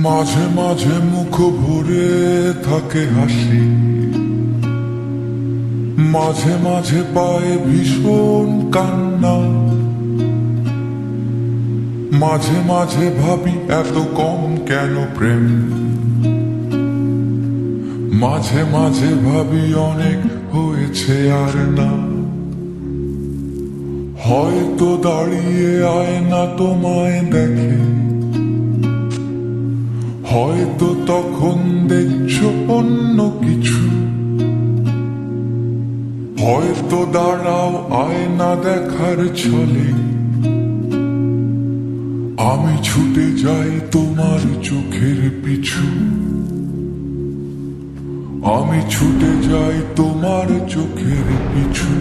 মাঝে মাঝে মুখ ভরে থাকে হাসি, মাঝে মাঝে পায় ভীষণ কান্না। মাঝে মাঝে ভাবি এত কম কেন প্রেম, মাঝে মাঝে ভাবি অনেক হয়েছে আর না। হয়তো দাঁড়িয়ে আয়না তোমায় দেখে, হয়তো তখন দেখছো অন্য কিছু। হয়তো দাঁড়াও আয়না দেখার ছলে, আমি ছুটে যাই তোমার চোখের পিছু। আমি ছুটে যাই তোমার চোখের পিছু।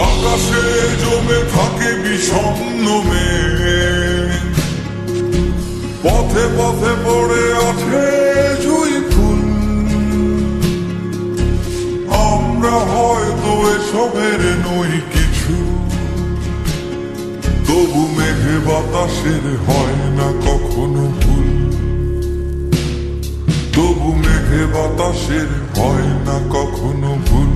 আকাশে জমে থাকে বিষণ্ণ মেঘ, পথে পথে পড়ে আছে জুঁই ফুল। আমরা হয়তো এসবের নই কিছু, তবু মেঘে বাতাসের হয় না কখনো ভুল। তবু মেঘে বাতাসের হয় না কখনো ভুল।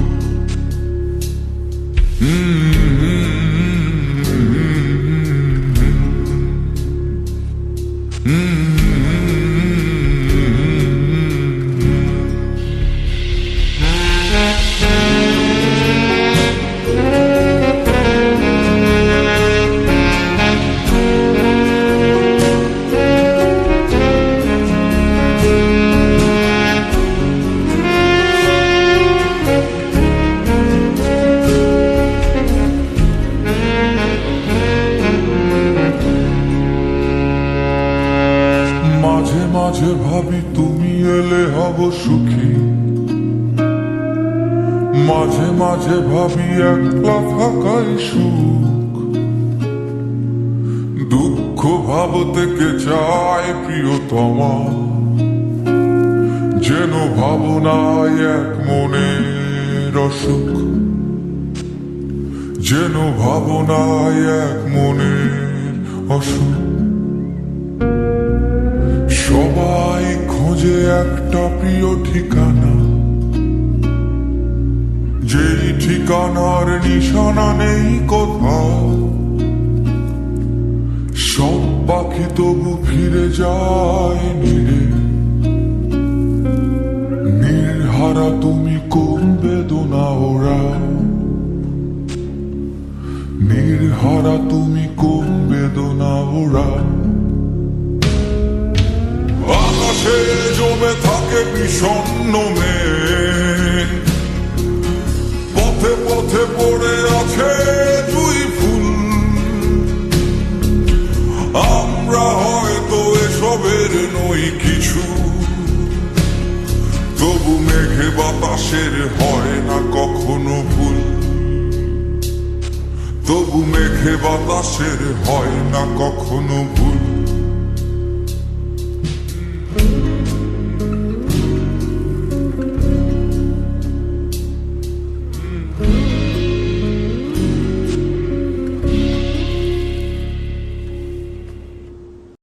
মাঝে মাঝে ভাবি তুমি এলে হব সুখী, মাঝে মাঝে ভাবি একলা থাকাই সুখ। দুঃখ ভাব থেকে চায় প্রিয়তমা, যেন ভাবনায় এক মনের অসুখ। যেন ভাবনায় এক মনের অসুখ। সবাই খোঁজে একটা প্রিয় ঠিকানা, যেই ঠিকানার নিশানা নেই কোথাও। সব পাখি তবু ফিরে যায় নীড়ে। নির্হারা তুমি কোন বেদনা ওড়াও, নির্হারা তুমি কোন বেদনা ওড়াও। আকাশে জমে থাকে বিষণ্ণ মেঘ, পথে পথে পড়ে আছে জুঁই ফুল। আমরা হয়তো এসবের নই কিছু, তবু মেঘে বাতাসের হয় না কখনো ভুল। তবু মেঘে বাতাসের হয় না কখনো ভুল।